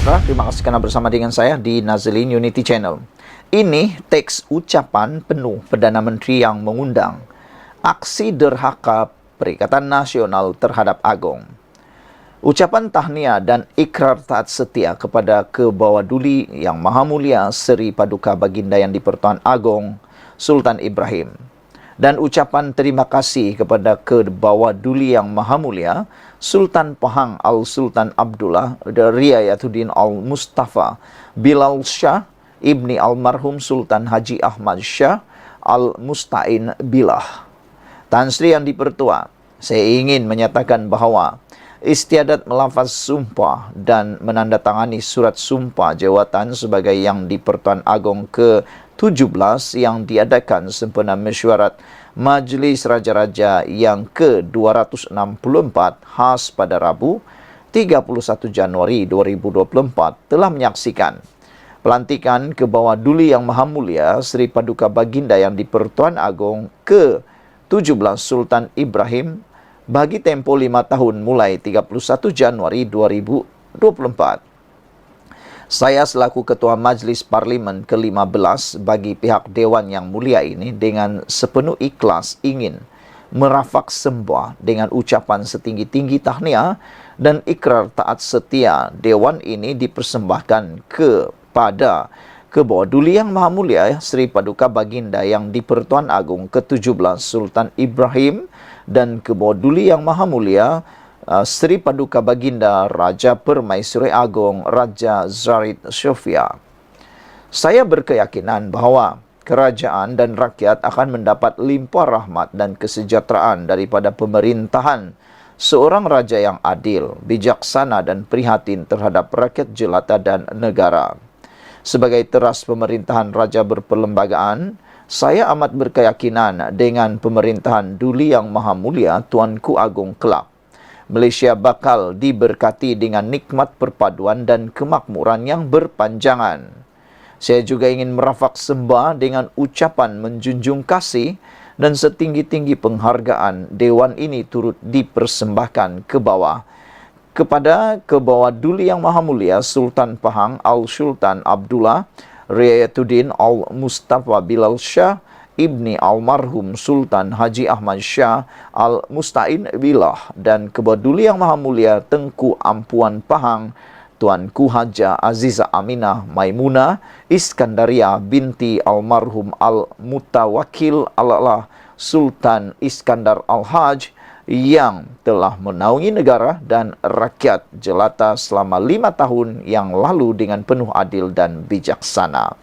sejahtera, terima kasih karena bersama dengan saya di Nazlin Unity Channel. Ini teks ucapan penuh Perdana Menteri yang mengundang aksi derhaka Perikatan Nasional terhadap Agong. Ucapan tahniah dan ikrar taat setia kepada Kebawaduli Yang Maha Mulia Seri Paduka Baginda Yang di-Pertuan Agong Sultan Ibrahim, dan ucapan terima kasih kepada Kebawaduli Yang Maha Mulia Sultan Pahang Al-Sultan Abdullah Riayatuddin Al-Mustafa Bilal Shah Ibni Almarhum Sultan Haji Ahmad Shah Al-Mustain Billah. Tan Sri Yang di-Pertua, saya ingin menyatakan bahawa istiadat melafaz sumpah dan menandatangani surat sumpah jawatan sebagai Yang di-Pertuan Agong ke-17 yang diadakan sempena mesyuarat Majlis Raja-Raja yang ke-264 khas pada Rabu 31 Januari 2024 telah menyaksikan pelantikan Kebawaduli Yang Maha Mulia Seri Paduka Baginda Yang di-Pertuan Agong ke-17 Sultan Ibrahim bagi tempoh 5 tahun mulai 31 Januari 2024. Saya selaku Ketua Majlis Parlimen ke-15 bagi pihak Dewan Yang Mulia ini dengan sepenuh ikhlas ingin merafak sembah dengan ucapan setinggi-tinggi tahniah dan ikrar taat setia Dewan ini dipersembahkan kepada Kebawaduli Yang Maha Mulia Seri Paduka Baginda Yang di-Pertuan Agong ke-17 Sultan Ibrahim dan Kebawaduli Yang Maha Mulia Seri Paduka Baginda Raja Permaisuri Agong Raja Zaid Sofia. Saya berkeyakinan bahawa kerajaan dan rakyat akan mendapat limpah rahmat dan kesejahteraan daripada pemerintahan seorang raja yang adil, bijaksana dan prihatin terhadap rakyat jelata dan negara. Sebagai teras pemerintahan raja berperlembagaan, saya amat berkeyakinan dengan pemerintahan Duli Yang Maha Mulia Tuanku Agong kelak, Malaysia bakal diberkati dengan nikmat perpaduan dan kemakmuran yang berpanjangan. Saya juga ingin merafak sembah dengan ucapan menjunjung kasih dan setinggi-tinggi penghargaan Dewan ini turut dipersembahkan ke bawah kepada Kebawaduli Yang Maha Mulia Sultan Pahang Al-Sultan Abdullah Riayatuddin Al-Mustafa Bilal Shah Ibni Almarhum Sultan Haji Ahmad Shah Al-Mustain Billah dan Kebawaduli Yang Maha Mulia Tengku Ampuan Pahang Tuanku Haja Aziza Aminah Maimunah Iskandaria binti Almarhum Al-Mutawakil Allah Sultan Iskandar Al-Haj yang telah menaungi negara dan rakyat jelata selama 5 tahun yang lalu dengan penuh adil dan bijaksana.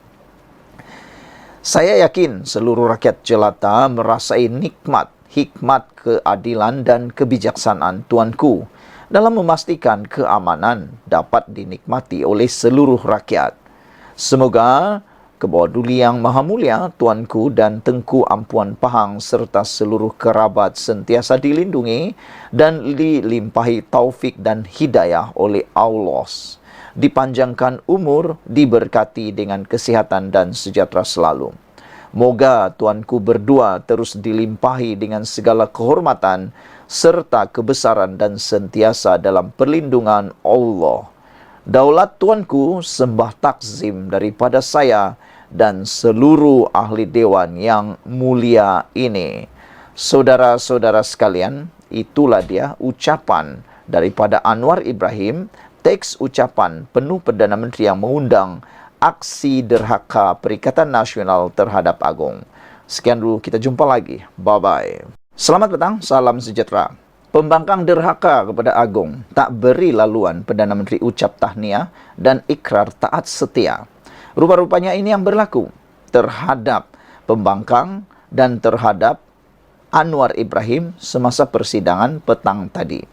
Saya yakin seluruh rakyat jelata merasai nikmat, hikmat, keadilan dan kebijaksanaan Tuanku dalam memastikan keamanan dapat dinikmati oleh seluruh rakyat. Semoga Kebawaduli Yang Maha Mulia Tuanku dan Tengku Ampuan Pahang serta seluruh kerabat sentiasa dilindungi dan dilimpahi taufik dan hidayah oleh Allah. Dipanjangkan umur, diberkati dengan kesihatan dan sejahtera selalu. Moga Tuanku berdua terus dilimpahi dengan segala kehormatan serta kebesaran dan sentiasa dalam perlindungan Allah. Daulat Tuanku sembah takzim daripada saya dan seluruh ahli Dewan yang mulia ini. Saudara-saudara sekalian, itulah dia ucapan daripada Anwar Ibrahim, teks ucapan penuh Perdana Menteri yang mengundang aksi derhaka Perikatan Nasional terhadap Agong. Sekian dulu, kita jumpa lagi. Bye-bye. Selamat petang, salam sejahtera. Pembangkang derhaka kepada Agong tak beri laluan Perdana Menteri ucap tahniah dan ikrar taat setia. Rupa-rupanya ini yang berlaku terhadap pembangkang dan terhadap Anwar Ibrahim semasa persidangan petang tadi.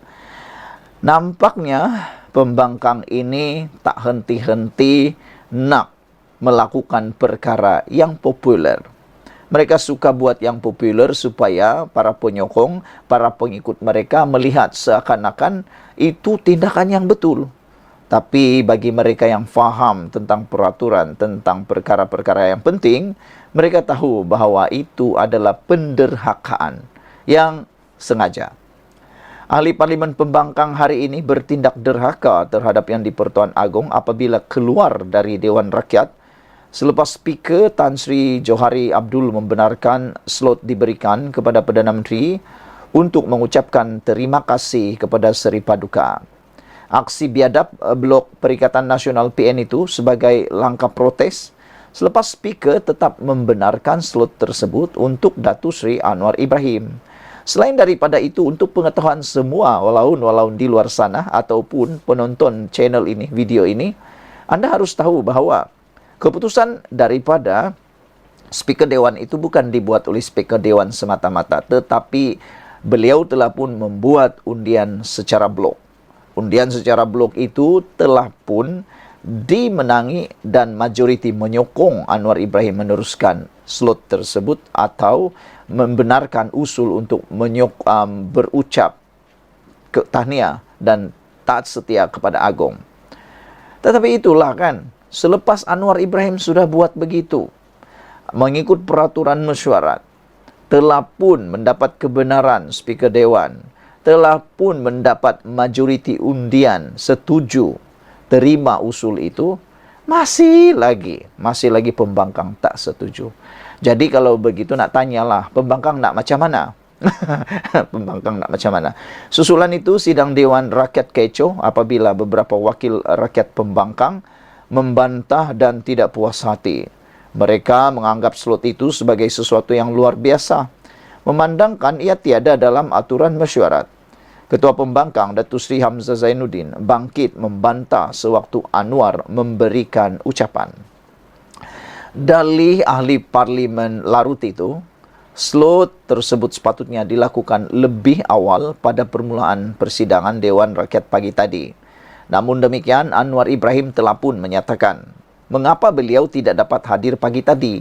Nampaknya pembangkang ini tak henti-henti nak melakukan perkara yang populer. Mereka suka buat yang populer supaya para penyokong, para pengikut mereka melihat seakan-akan itu tindakan yang betul. Tapi bagi mereka yang faham tentang peraturan, tentang perkara-perkara yang penting, mereka tahu bahawa itu adalah penderhakaan yang sengaja. Ahli Parlimen Pembangkang hari ini bertindak derhaka terhadap Yang di-Pertuan Agong apabila keluar dari Dewan Rakyat selepas Speaker Tan Sri Johari Abdul membenarkan slot diberikan kepada Perdana Menteri untuk mengucapkan terima kasih kepada Seri Paduka. Aksi biadab Blok Perikatan Nasional PN itu sebagai langkah protes selepas Speaker tetap membenarkan slot tersebut untuk Datuk Seri Anwar Ibrahim. Selain daripada itu, untuk pengetahuan semua walaupun di luar sana ataupun penonton channel ini, video ini, anda harus tahu bahawa keputusan daripada Speaker Dewan itu bukan dibuat oleh Speaker Dewan semata-mata, tetapi beliau telah pun membuat undian secara blok. Undian secara blok itu telah pun dimenangi dan majoriti menyokong Anwar Ibrahim meneruskan slot tersebut atau membenarkan usul untuk berucap tahniah dan taat setia kepada Agong. Tetapi itulah kan, selepas Anwar Ibrahim sudah buat begitu, mengikut peraturan mesyuarat, telah pun mendapat kebenaran Speaker Dewan, telah pun mendapat majoriti undian setuju terima usul itu, masih lagi pembangkang tak setuju. Jadi kalau begitu nak tanyalah, pembangkang nak macam mana? Pembangkang nak macam mana? Susulan itu sidang Dewan Rakyat kecoh apabila beberapa wakil rakyat pembangkang membantah dan tidak puas hati. Mereka menganggap slot itu sebagai sesuatu yang luar biasa, memandangkan ia tiada dalam aturan mesyuarat. Ketua Pembangkang Datuk Seri Hamzah Zainuddin bangkit membantah sewaktu Anwar memberikan ucapan. Dalih ahli Parlimen Larut itu, slot tersebut sepatutnya dilakukan lebih awal pada permulaan persidangan Dewan Rakyat pagi tadi. Namun demikian, Anwar Ibrahim telah pun menyatakan mengapa beliau tidak dapat hadir pagi tadi.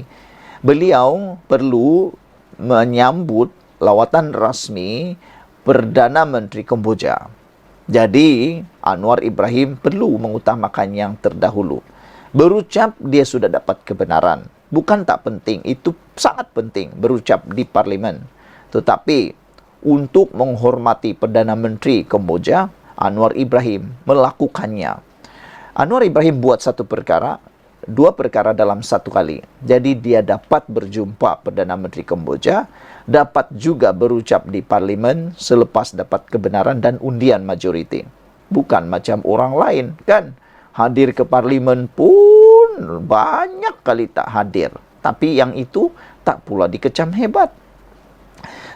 Beliau perlu menyambut lawatan rasmi Perdana Menteri Kemboja. Jadi, Anwar Ibrahim perlu mengutamakan yang terdahulu. Berucap dia sudah dapat kebenaran. Bukan tak penting, itu sangat penting berucap di Parlimen. Tetapi, untuk menghormati Perdana Menteri Kemboja, Anwar Ibrahim melakukannya. Anwar Ibrahim buat satu perkara, dua perkara dalam satu kali. Jadi dia dapat berjumpa Perdana Menteri Kemboja, dapat juga berucap di Parlimen selepas dapat kebenaran dan undian majoriti. Bukan macam orang lain kan, hadir ke Parlimen pun banyak kali tak hadir. Tapi yang itu tak pula dikecam hebat.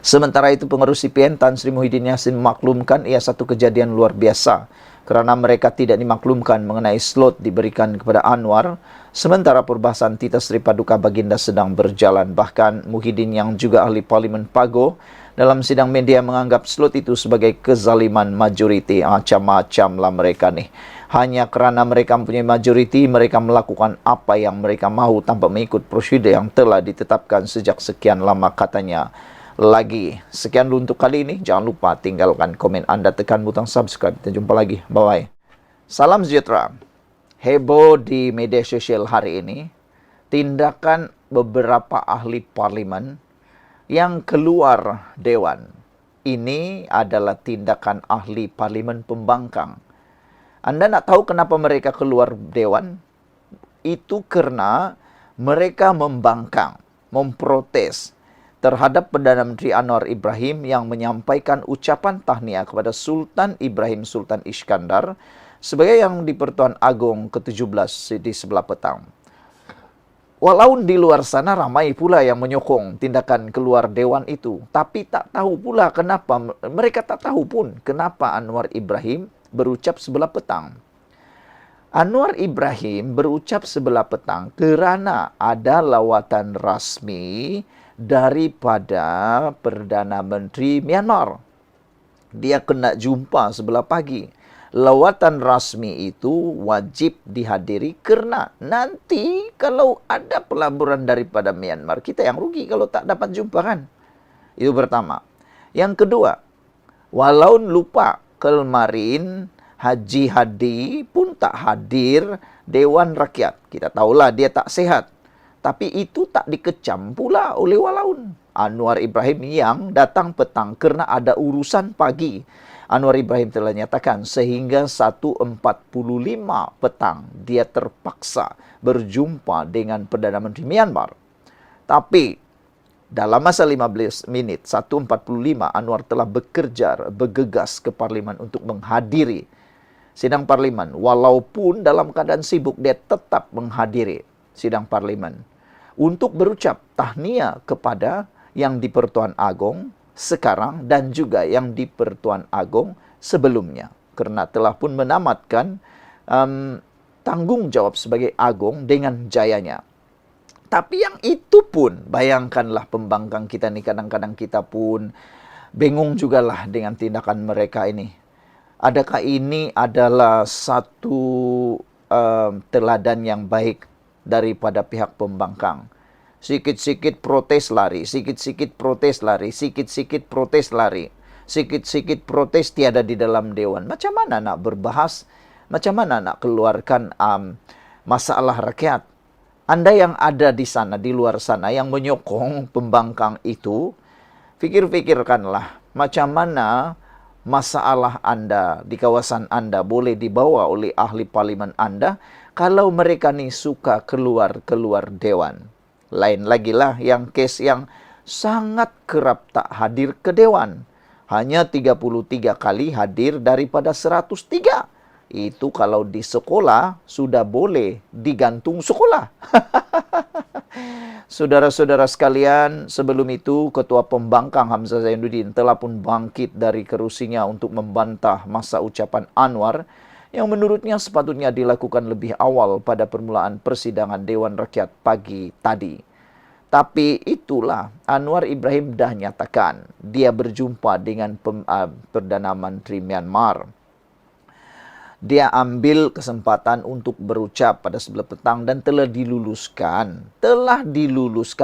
Sementara itu pengerusi PN Tan Sri Muhyiddin Yassin memaklumkan ia satu kejadian luar biasa kerana mereka tidak dimaklumkan mengenai slot diberikan kepada Anwar sementara perbahasan Tita Seri Paduka Baginda sedang berjalan. Bahkan Muhyiddin yang juga ahli Parlimen Pago dalam sidang media menganggap slot itu sebagai kezaliman majoriti. Macam-macam lah mereka nih. Hanya kerana mereka mempunyai majoriti, mereka melakukan apa yang mereka mahu tanpa mengikut prosedur yang telah ditetapkan sejak sekian lama, katanya. Lagi. Sekian dulu untuk kali ini. Jangan lupa tinggalkan komen anda, tekan butang subscribe. Kita jumpa lagi. Bye-bye. Salam sejahtera. Heboh di media sosial hari ini, tindakan beberapa ahli parlimen yang keluar dewan. Ini adalah tindakan ahli Parlimen Pembangkang. Anda nak tahu kenapa mereka keluar dewan? Itu kerana mereka membangkang, memprotes terhadap Perdana Menteri Anwar Ibrahim yang menyampaikan ucapan tahniah kepada Sultan Ibrahim Sultan Iskandar sebagai Yang di-Pertuan Agong ke-17 di sebelah petang. Walau di luar sana ramai pula yang menyokong tindakan keluar dewan itu, tapi tak tahu pula kenapa, mereka tak tahu pun kenapa Anwar Ibrahim berucap sebelah petang. Anwar Ibrahim berucap sebelah petang kerana ada lawatan rasmi daripada Perdana Menteri Myanmar. Dia kena jumpa sebelah pagi. Lawatan rasmi itu wajib dihadiri kerana nanti kalau ada pelaburan daripada Myanmar, kita yang rugi kalau tak dapat jumpa kan. Itu pertama. Yang kedua, walau lupa kemarin Haji Hadi pun tak hadir Dewan Rakyat. Kita tahulah dia tak sihat. Tapi itu tak dikecam pula oleh walaun. Anwar Ibrahim yang datang petang kerana ada urusan pagi. Anwar Ibrahim telah nyatakan sehingga 1.45 petang dia terpaksa berjumpa dengan Perdana Menteri Myanmar. Tapi dalam masa 15 menit, 1.45, Anwar telah bergegas ke Parlimen untuk menghadiri sidang Parlimen. Walaupun dalam keadaan sibuk, dia tetap menghadiri sidang Parlimen untuk berucap tahniah kepada yang di Pertuan Agong sekarang dan juga yang di Pertuan Agong sebelumnya, karena telah pun menamatkan tanggung jawab sebagai Agong dengan jayanya. Tapi yang itu pun, bayangkanlah pembangkang kita nih, kadang-kadang kita pun bingung jugalah dengan tindakan mereka ini. Adakah ini adalah satu teladan yang baik daripada pihak pembangkang? Sikit-sikit protes lari, sikit-sikit protes lari, sikit-sikit protes lari, sikit-sikit protes tiada di dalam dewan. Macam mana nak berbahas? Macam mana nak keluarkan masalah rakyat? Anda yang ada di sana, di luar sana, yang menyokong pembangkang itu, pikir-pikirkanlah macam mana masalah Anda di kawasan Anda boleh dibawa oleh ahli parlimen Anda kalau mereka ni suka keluar dewan. Lain lagi lah yang kes yang sangat kerap tak hadir ke dewan. Hanya 33 kali hadir daripada 103. Itu kalau di sekolah sudah boleh digantung sekolah. Saudara-saudara sekalian, sebelum itu Ketua Pembangkang Hamzah Zainuddin telah pun bangkit dari kerusinya untuk membantah masa ucapan Anwar yang menurutnya sepatutnya dilakukan lebih awal pada permulaan persidangan Dewan Rakyat pagi tadi. Tapi itulah, Anwar Ibrahim dah nyatakan dia berjumpa dengan Perdana Menteri Myanmar. Dia ambil kesempatan untuk berucap pada 11 petang dan telah diluluskan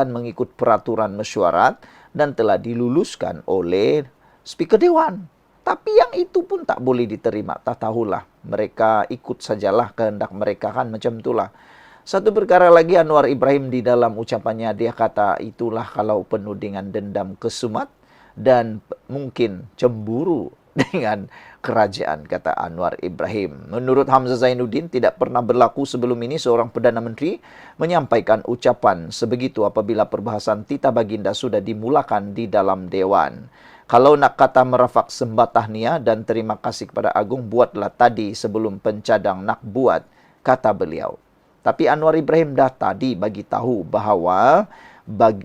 mengikut peraturan mesyuarat dan telah diluluskan oleh Speaker Dewan. Tapi yang itu pun tak boleh diterima. Tak tahulah, mereka ikut sajalah kehendak mereka kan, macam itulah. Satu perkara lagi, Anwar Ibrahim di dalam ucapannya dia kata itulah kalau penuh dengan dendam kesumat dan mungkin cemburu dengan kerajaan, kata Anwar Ibrahim. Menurut Hamzah Zainuddin, tidak pernah berlaku sebelum ini seorang Perdana Menteri menyampaikan ucapan sebegitu apabila perbahasan Tita Baginda sudah dimulakan di dalam Dewan. Kalau nak kata merafak sembah tahniah dan terima kasih kepada Agung, buatlah tadi sebelum pencadang nak buat, kata beliau. Tapi Anwar Ibrahim dah tadi bagi tahu bahawa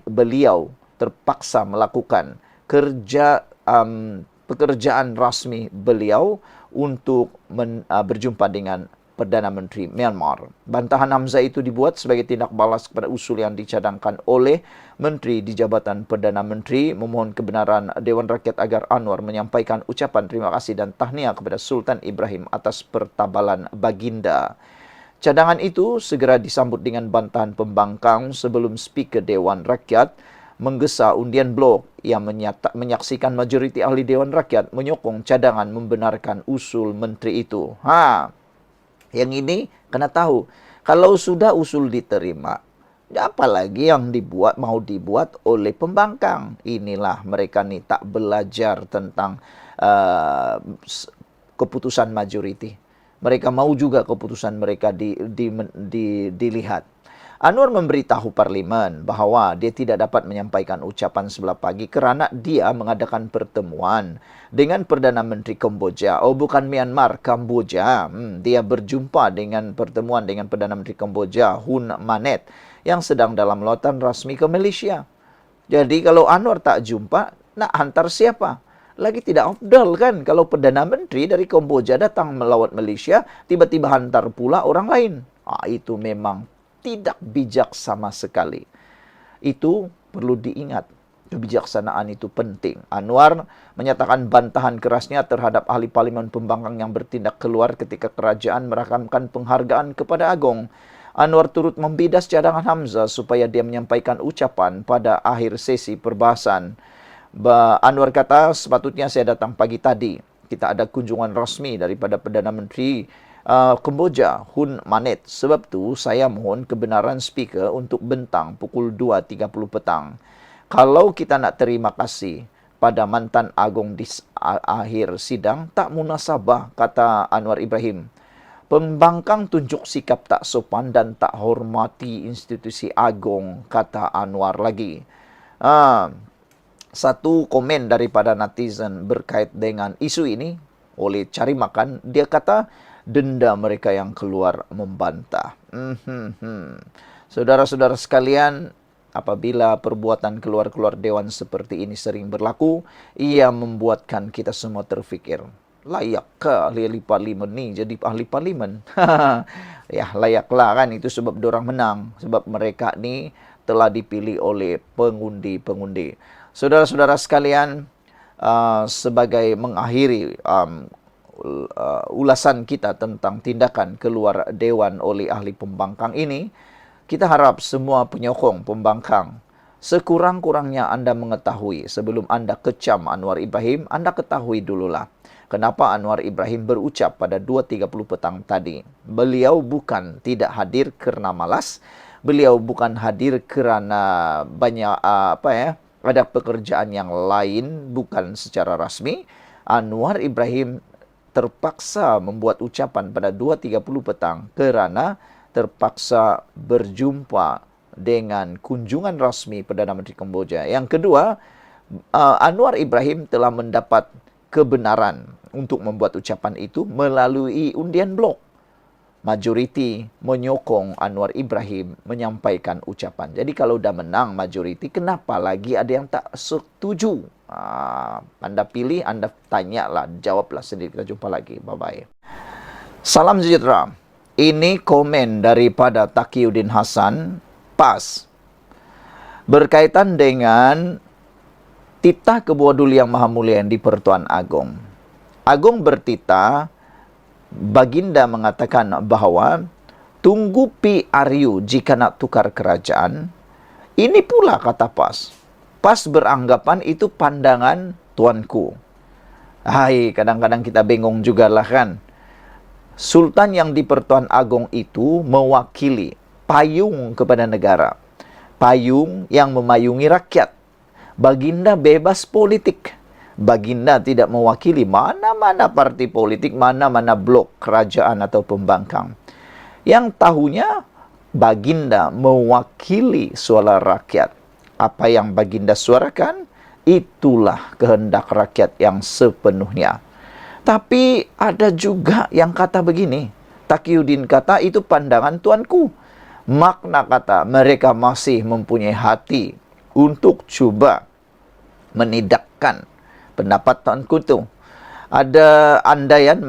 beliau terpaksa melakukan pekerjaan rasmi beliau untuk berjumpa dengan Perdana Menteri Myanmar. Bantahan Hamzah itu dibuat sebagai tindak balas kepada usul yang dicadangkan oleh Menteri di Jabatan Perdana Menteri memohon kebenaran Dewan Rakyat agar Anwar menyampaikan ucapan terima kasih dan tahniah kepada Sultan Ibrahim atas pertabalan Baginda. Cadangan itu segera disambut dengan bantahan pembangkang sebelum Speaker Dewan Rakyat menggesa undian blok yang menyaksikan majoriti ahli Dewan Rakyat menyokong cadangan membenarkan usul menteri itu. Yang ini kena tahu, kalau sudah usul diterima, apa lagi yang mau dibuat oleh pembangkang? Inilah mereka ni tak belajar tentang keputusan majoriti. Mereka mau juga keputusan mereka dilihat. Anwar memberitahu Parlimen bahawa dia tidak dapat menyampaikan ucapan sebelah pagi kerana dia mengadakan pertemuan dengan Perdana Menteri Kemboja. Oh, bukan Myanmar, Kamboja. Dia berjumpa dengan pertemuan dengan Perdana Menteri Kemboja, Hun Manet, yang sedang dalam lawatan rasmi ke Malaysia. Jadi kalau Anwar tak jumpa, nak hantar siapa? Lagi tidak afdal kan kalau Perdana Menteri dari Kemboja datang melawat Malaysia, tiba-tiba hantar pula orang lain. Itu memang tidak bijak sama sekali. Itu perlu diingat. Kebijaksanaan itu penting. Anwar menyatakan bantahan kerasnya terhadap ahli parlimen pembangkang yang bertindak keluar ketika kerajaan merakamkan penghargaan kepada Agong. Anwar turut membidas cadangan Hamzah supaya dia menyampaikan ucapan pada akhir sesi perbahasan. Anwar kata, sepatutnya saya datang pagi tadi. Kita ada kunjungan rasmi daripada Perdana Menteri Kemboja, Hun Manet. Sebab tu saya mohon kebenaran speaker untuk bentang pukul 2.30 petang. Kalau kita nak terima kasih pada mantan agung di akhir sidang tak munasabah, kata Anwar Ibrahim. Pembangkang tunjuk sikap tak sopan dan tak hormati institusi agung, kata Anwar lagi. Satu komen daripada netizen berkait dengan isu ini oleh Cari Makan, dia kata denda mereka yang keluar membantah. Saudara-saudara sekalian, apabila perbuatan keluar-keluar dewan seperti ini sering berlaku, ia membuatkan kita semua terfikir, layakkah ahli parlimen ni jadi ahli parlimen? Ya, layaklah kan, itu sebab diorang menang. Sebab mereka ni telah dipilih oleh pengundi-pengundi. Saudara-saudara sekalian, sebagai mengakhiri ulasan kita tentang tindakan keluar dewan oleh ahli pembangkang ini, kita harap semua penyokong pembangkang, sekurang-kurangnya Anda mengetahui sebelum Anda kecam Anwar Ibrahim, Anda ketahui dululah kenapa Anwar Ibrahim berucap pada 2.30 petang tadi. Beliau bukan tidak hadir kerana malas, beliau bukan hadir kerana banyak ada pekerjaan yang lain, bukan secara rasmi. Anwar Ibrahim terpaksa membuat ucapan pada 2.30 petang kerana terpaksa berjumpa dengan kunjungan rasmi Perdana Menteri Kemboja. Yang kedua, Anwar Ibrahim telah mendapat kebenaran untuk membuat ucapan itu melalui undian blok. Majoriti menyokong Anwar Ibrahim menyampaikan ucapan. Jadi kalau dah menang majoriti, kenapa lagi ada yang tak setuju? Anda pilih, Anda tanyalah, jawablah sendiri. Kita jumpa lagi. Bye-bye. Salam sejahtera. Ini komen daripada Taqiyuddin Hasan, PAS. Berkaitan dengan titah Ketua Duli Yang Maha Mulia yang di-Pertuan Agong. Agong bertitah, Baginda mengatakan bahawa tunggu PRU jika nak tukar kerajaan. Ini pula kata PAS. PAS beranggapan itu pandangan tuanku. Hai, kadang-kadang kita bingung jugalah kan. Sultan yang di-Pertuan Agong itu mewakili payung kepada negara. Payung yang memayungi rakyat. Baginda bebas politik. Baginda tidak mewakili mana-mana parti politik, mana-mana blok kerajaan atau pembangkang. Yang tahunya, Baginda mewakili suara rakyat. Apa yang Baginda suarakan, itulah kehendak rakyat yang sepenuhnya. Tapi ada juga yang kata begini, Taqiyuddin kata itu pandangan tuanku. Makna kata mereka masih mempunyai hati untuk cuba menidakkan pendapat tuanku itu. Ada andaian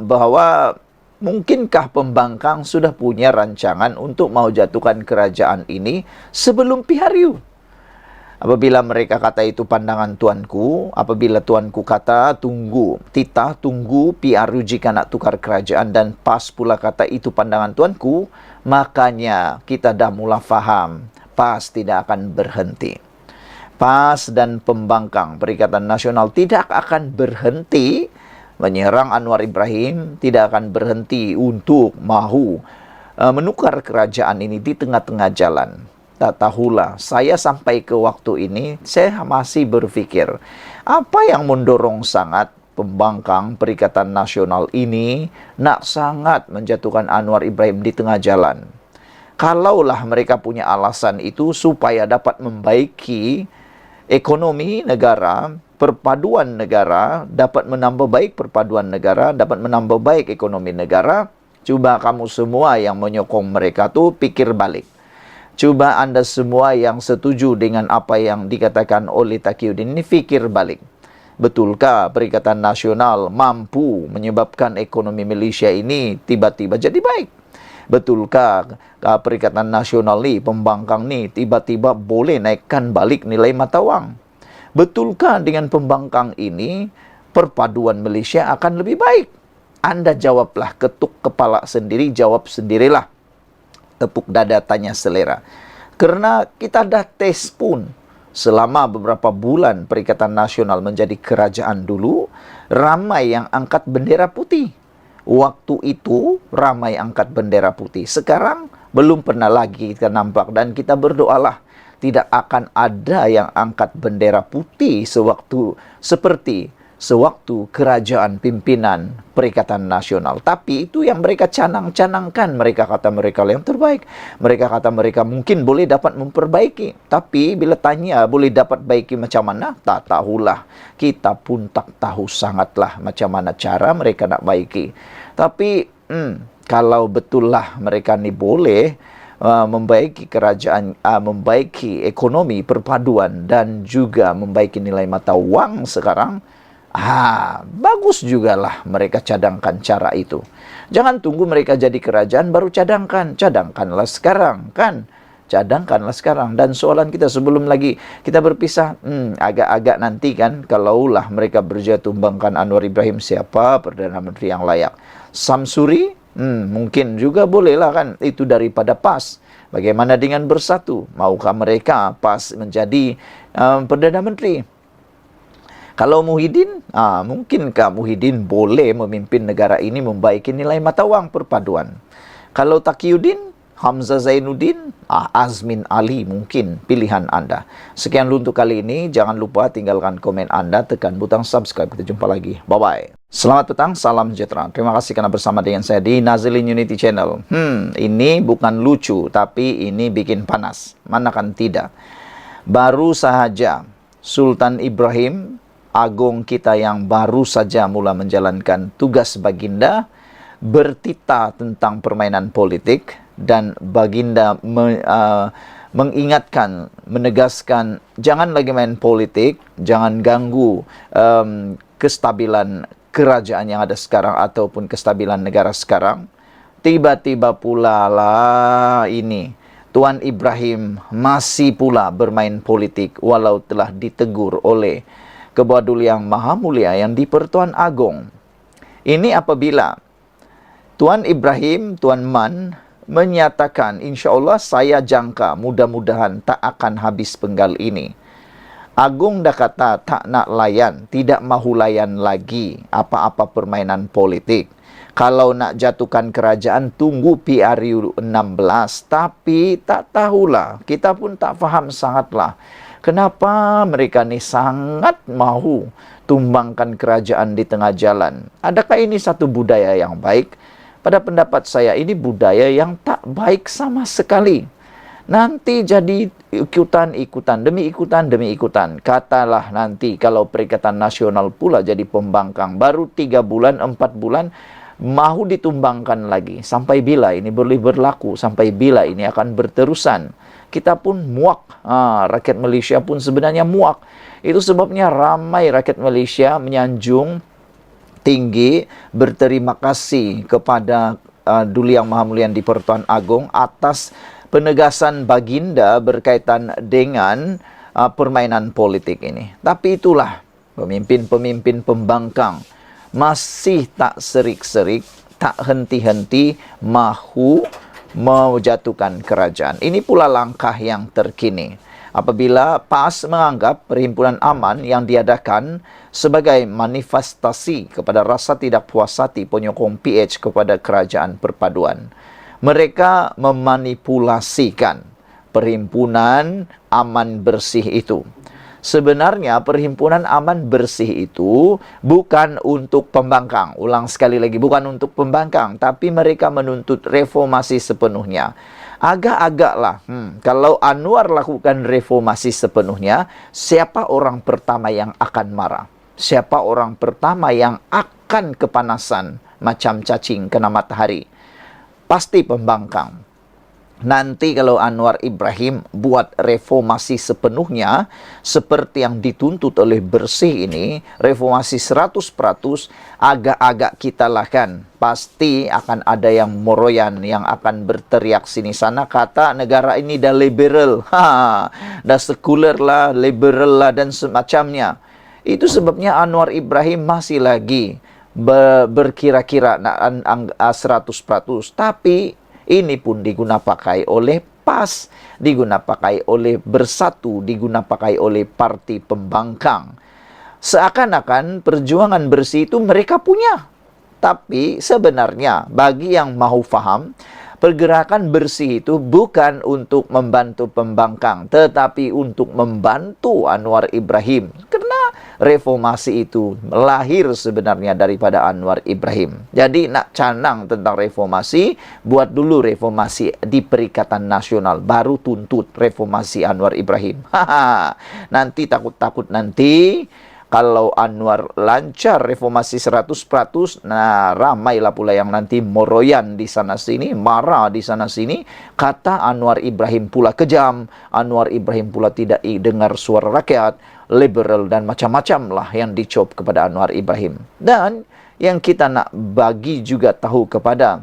bahawa mungkinkah pembangkang sudah punya rancangan untuk mau jatuhkan kerajaan ini sebelum PRU. Apabila mereka kata itu pandangan tuanku, apabila tuanku kata tunggu PRU jika nak tukar kerajaan, dan PAS pula kata itu pandangan tuanku, makanya kita dah mula faham PAS tidak akan berhenti. PAS dan pembangkang Perikatan Nasional tidak akan berhenti menyerang Anwar Ibrahim, tidak akan berhenti untuk mahu menukar kerajaan ini di tengah-tengah jalan. Tak tahulah, saya sampai ke waktu ini, saya masih berfikir, apa yang mendorong sangat pembangkang Perikatan Nasional ini nak sangat menjatuhkan Anwar Ibrahim di tengah jalan. Kalaulah mereka punya alasan itu supaya dapat membaiki ekonomi negara, perpaduan negara, dapat menambah baik perpaduan negara, dapat menambah baik ekonomi negara, cuba kamu semua yang menyokong mereka tu pikir balik. Cuba Anda semua yang setuju dengan apa yang dikatakan oleh Taqiyuddin ini fikir balik. Betulkah Perikatan Nasional mampu menyebabkan ekonomi Malaysia ini tiba-tiba jadi baik? Betulkah Perikatan Nasional ni, pembangkang ni tiba-tiba boleh naikkan balik nilai mata wang? Betulkah dengan pembangkang ini perpaduan Malaysia akan lebih baik? Anda jawablah, ketuk kepala sendiri, jawab sendirilah. Tepuk dada, tanya selera. Kerana kita dah tes pun selama beberapa bulan Perikatan Nasional menjadi kerajaan dulu, ramai yang angkat bendera putih. Waktu itu ramai angkat bendera putih. Sekarang belum pernah lagi kita nampak, dan kita berdoalah tidak akan ada yang angkat bendera putih seperti sewaktu kerajaan pimpinan Perikatan Nasional. Tapi itu yang mereka canang-canangkan. Mereka kata mereka yang terbaik. Mereka kata mereka mungkin boleh dapat memperbaiki. Tapi bila tanya boleh dapat baiki macam mana? Tak tahulah. Kita pun tak tahu sangatlah macam mana cara mereka nak baiki. Tapi kalau betullah mereka ni boleh membaiki kerajaan, membaiki ekonomi perpaduan dan juga membaiki nilai mata wang sekarang, bagus jugalah mereka cadangkan cara itu. Jangan tunggu mereka jadi kerajaan baru cadangkanlah sekarang kan. Cadangkanlah sekarang. Dan soalan kita sebelum lagi kita berpisah, agak-agak nanti kan, kalaulah mereka berjaya tumbangkan Anwar Ibrahim, siapa Perdana Menteri yang layak? Samsuri? Mungkin juga bolehlah kan, itu daripada PAS. Bagaimana dengan Bersatu? Maukah mereka PAS menjadi Perdana Menteri? Kalau Muhyiddin, mungkinkah Muhyiddin boleh memimpin negara ini membaiki nilai mata wang perpaduan? Kalau Taqiyuddin, Hamzah Zainuddin, Azmin Ali mungkin pilihan Anda. Sekian dulu untuk kali ini. Jangan lupa tinggalkan komen Anda, tekan butang subscribe. Kita jumpa lagi. Bye-bye. Selamat petang, salam sejahtera. Terima kasih karena bersama dengan saya di Nazilin Unity Channel. Ini bukan lucu, tapi ini bikin panas. Mana kan tidak? Baru saja Sultan Ibrahim Agung kita yang baru saja mula menjalankan tugas Baginda bertita tentang permainan politik, dan Baginda mengingatkan, menegaskan jangan lagi main politik, jangan ganggu kestabilan kerajaan yang ada sekarang ataupun kestabilan negara sekarang. Tiba-tiba pula lah ini Tuan Ibrahim masih pula bermain politik walau telah ditegur oleh Ketua Duli Yang Maha Mulia yang di-Pertuan Agong. Ini apabila Tuan Ibrahim, Tuan Man menyatakan, insya Allah saya jangka mudah-mudahan tak akan habis penggal ini. Agung dah kata tak nak layan, tidak mahu layan lagi apa-apa permainan politik. Kalau nak jatuhkan kerajaan, tunggu PRU 16. Tapi tak tahulah, kita pun tak faham sangatlah. Kenapa mereka ni sangat mahu tumbangkan kerajaan di tengah jalan? Adakah ini satu budaya yang baik? Pada pendapat saya, ini budaya yang tak baik sama sekali. Nanti jadi ikutan-ikutan, demi ikutan. Katalah nanti kalau Perikatan Nasional pula jadi pembangkang, baru 3 bulan, 4 bulan, mahu ditumbangkan lagi. Sampai bila ini boleh berlaku? Sampai bila ini akan berterusan? Kita pun muak. Rakyat Malaysia pun sebenarnya muak. Itu sebabnya ramai rakyat Malaysia menyanjung tinggi berterima kasih kepada Duli Yang Maha Mulia di Pertuan Agong atas penegasan Baginda berkaitan dengan permainan politik ini. Tapi itulah pemimpin-pemimpin pembangkang masih tak serik-serik, tak henti-henti mahu menjatuhkan kerajaan. Ini pula langkah yang terkini. Apabila PAS menganggap Perhimpunan Aman yang diadakan sebagai manifestasi kepada rasa tidak puas hati penyokong PH kepada kerajaan perpaduan. Mereka memanipulasikan Perhimpunan Aman Bersih itu. Sebenarnya Perhimpunan Aman Bersih itu bukan untuk pembangkang. Ulang sekali lagi, bukan untuk pembangkang. Tapi mereka menuntut reformasi sepenuhnya. Agak-agaklah, kalau Anwar lakukan reformasi sepenuhnya, siapa orang pertama yang akan marah? Siapa orang pertama yang akan kepanasan macam cacing kena matahari? Pasti pembangkang. Nanti kalau Anwar Ibrahim buat reformasi sepenuhnya seperti yang dituntut oleh Bersih ini, reformasi 100%, agak-agak kita lah kan, pasti akan ada yang moroyan yang akan berteriak sini sana kata negara ini dah liberal, dah sekuler lah, liberal lah dan semacamnya. Itu sebabnya Anwar Ibrahim masih lagi berkira-kira 100%, tapi ini pun digunapakai oleh PAS, digunapakai oleh Bersatu, digunapakai oleh parti pembangkang. Seakan-akan perjuangan Bersih itu mereka punya. Tapi sebenarnya bagi yang mahu faham, Pergerakan bersih itu bukan untuk membantu pembangkang, tetapi untuk membantu Anwar Ibrahim. Karena reformasi itu lahir sebenarnya daripada Anwar Ibrahim. Jadi nak canang tentang reformasi, buat dulu reformasi di Perikatan Nasional, baru tuntut reformasi Anwar Ibrahim. Nanti takut-takut nanti kalau Anwar lancar reformasi 100%, nah ramailah pula yang nanti moroyan di sana sini, marah di sana sini, kata Anwar Ibrahim pula kejam, Anwar Ibrahim pula tidak dengar suara rakyat, liberal dan macam-macam lah yang dicop kepada Anwar Ibrahim. Dan yang kita nak bagi juga tahu kepada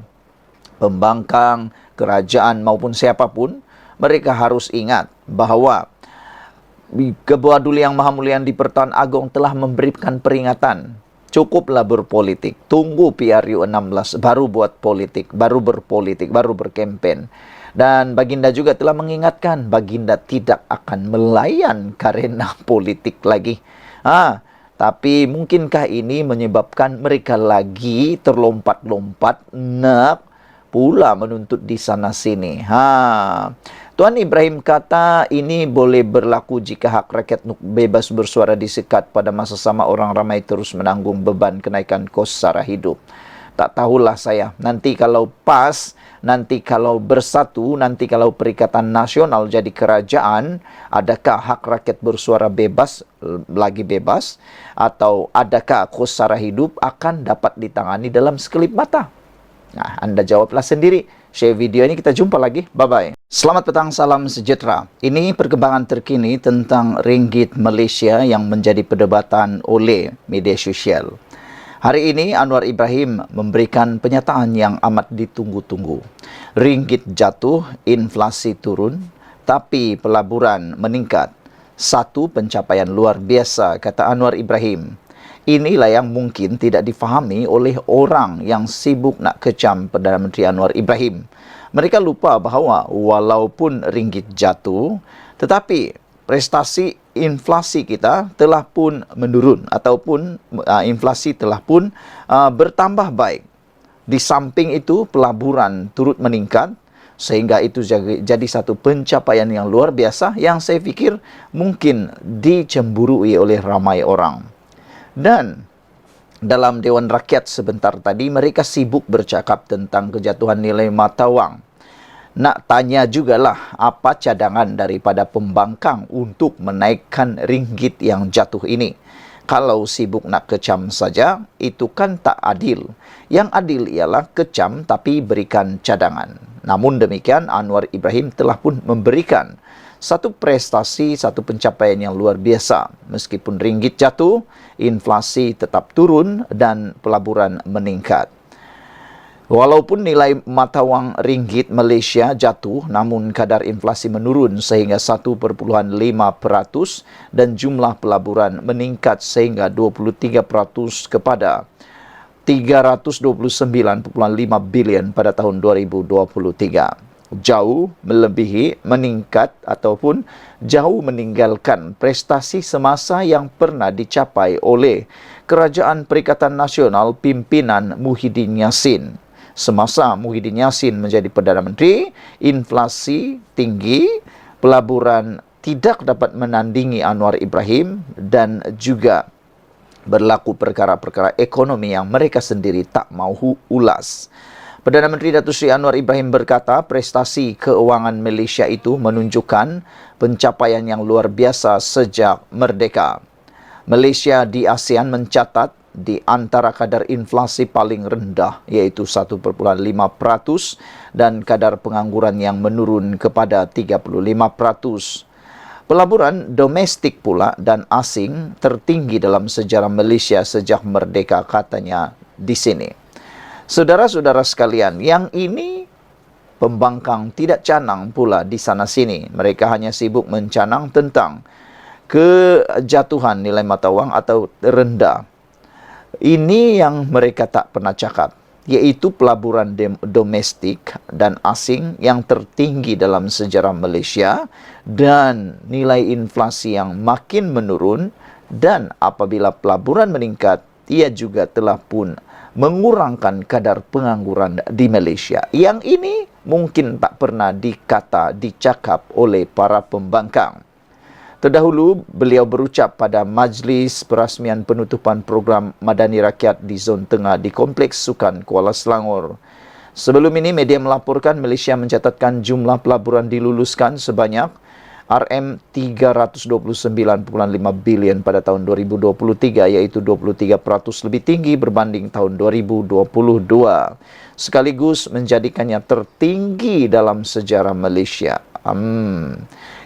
pembangkang, kerajaan maupun siapapun, mereka harus ingat bahawa Ketua Duli Yang Maha Mulia di Pertuan Agong telah memberikan peringatan. Cukuplah berpolitik. Tunggu PRU 16 baru buat politik, baru berpolitik, baru berkempen. Dan Baginda juga telah mengingatkan Baginda tidak akan melayan karena politik lagi. Tapi mungkinkah ini menyebabkan mereka lagi terlompat-lompat nak pula menuntut di sana sini. Tuan Ibrahim kata ini boleh berlaku jika hak rakyat bebas bersuara disekat pada masa sama orang ramai terus menanggung beban kenaikan kos sara hidup. Tak tahulah saya. Nanti kalau pas, nanti kalau bersatu, nanti kalau Perikatan Nasional jadi kerajaan, adakah hak rakyat bersuara bebas, lagi bebas? Atau adakah kos sara hidup akan dapat ditangani dalam sekelip mata? Nah, Anda jawablah sendiri. Share video ini, kita jumpa lagi. Bye-bye. Selamat petang, salam sejahtera. Ini perkembangan terkini tentang ringgit Malaysia yang menjadi perdebatan oleh media sosial. Hari ini Anwar Ibrahim memberikan pernyataan yang amat ditunggu-tunggu. Ringgit jatuh, inflasi turun, tapi pelaburan meningkat. Satu pencapaian luar biasa, kata Anwar Ibrahim. Inilah yang mungkin tidak difahami oleh orang yang sibuk nak kecam Perdana Menteri Anwar Ibrahim. Mereka lupa bahawa walaupun ringgit jatuh, tetapi prestasi inflasi kita telah pun menurun ataupun inflasi telah pun bertambah baik. Di samping itu pelaburan turut meningkat sehingga itu jadi satu pencapaian yang luar biasa yang saya fikir mungkin dicemburui oleh ramai orang. Dan dalam Dewan Rakyat sebentar tadi mereka sibuk bercakap tentang kejatuhan nilai mata wang. Nak tanya jugalah apa cadangan daripada pembangkang untuk menaikkan ringgit yang jatuh ini. Kalau sibuk nak kecam saja, itu kan tak adil. Yang adil ialah kecam tapi berikan cadangan. Namun demikian, Anwar Ibrahim telah pun memberikan satu prestasi, satu pencapaian yang luar biasa. Meskipun ringgit jatuh, inflasi tetap turun dan pelaburan meningkat. Walaupun nilai mata wang ringgit Malaysia jatuh, namun kadar inflasi menurun sehingga 1.5% dan jumlah pelaburan meningkat sehingga 23% kepada 329.5 bilion pada tahun 2023. Jauh melebihi, meningkat ataupun jauh meninggalkan prestasi semasa yang pernah dicapai oleh Kerajaan Perikatan Nasional pimpinan Muhyiddin Yassin. Semasa Muhyiddin Yassin menjadi Perdana Menteri, inflasi tinggi, pelaburan tidak dapat menandingi Anwar Ibrahim dan juga berlaku perkara-perkara ekonomi yang mereka sendiri tak mahu ulas. Perdana Menteri Datuk Seri Anwar Ibrahim berkata prestasi keuangan Malaysia itu menunjukkan pencapaian yang luar biasa sejak merdeka. Malaysia di ASEAN mencatat di antara kadar inflasi paling rendah iaitu 1.5% dan kadar pengangguran yang menurun kepada 35%. Pelaburan domestik pula dan asing tertinggi dalam sejarah Malaysia sejak merdeka, katanya di sini. Saudara-saudara sekalian, yang ini pembangkang tidak canang pula di sana-sini. Mereka hanya sibuk mencanang tentang kejatuhan nilai mata wang atau rendah. Ini yang mereka tak pernah cakap, yaitu pelaburan domestik dan asing yang tertinggi dalam sejarah Malaysia dan nilai inflasi yang makin menurun, dan apabila pelaburan meningkat, ia juga telah pun mengurangkan kadar pengangguran di Malaysia. Yang ini mungkin tak pernah dicakap oleh para pembangkang. Terdahulu, beliau berucap pada majlis perasmian penutupan program Madani Rakyat di Zon Tengah di Kompleks Sukan Kuala Selangor. Sebelum ini, media melaporkan Malaysia mencatatkan jumlah pelaburan diluluskan sebanyak RM329.5 bilion pada tahun 2023, iaitu 23% lebih tinggi berbanding tahun 2022. Sekaligus menjadikannya tertinggi dalam sejarah Malaysia.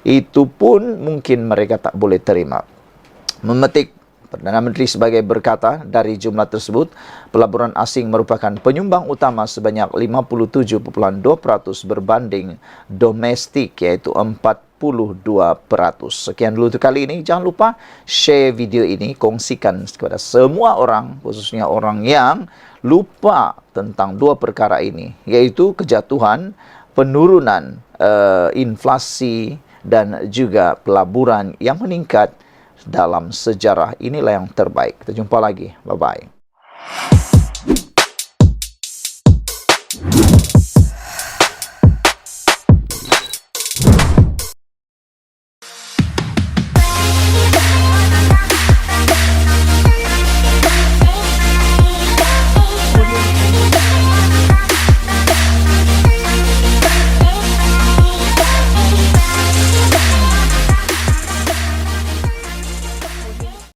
Itu pun mungkin mereka tak boleh terima. Memetik Perdana Menteri sebagai berkata, dari jumlah tersebut, pelaburan asing merupakan penyumbang utama sebanyak 57.2% berbanding domestik, iaitu 42%. Sekian dulu untuk kali ini. Jangan lupa share video ini, kongsikan kepada semua orang, khususnya orang yang lupa tentang dua perkara ini, iaitu kejatuhan, penurunan inflasi dan juga pelaburan yang meningkat dalam sejarah. Inilah yang terbaik. Kita jumpa lagi. Bye-bye.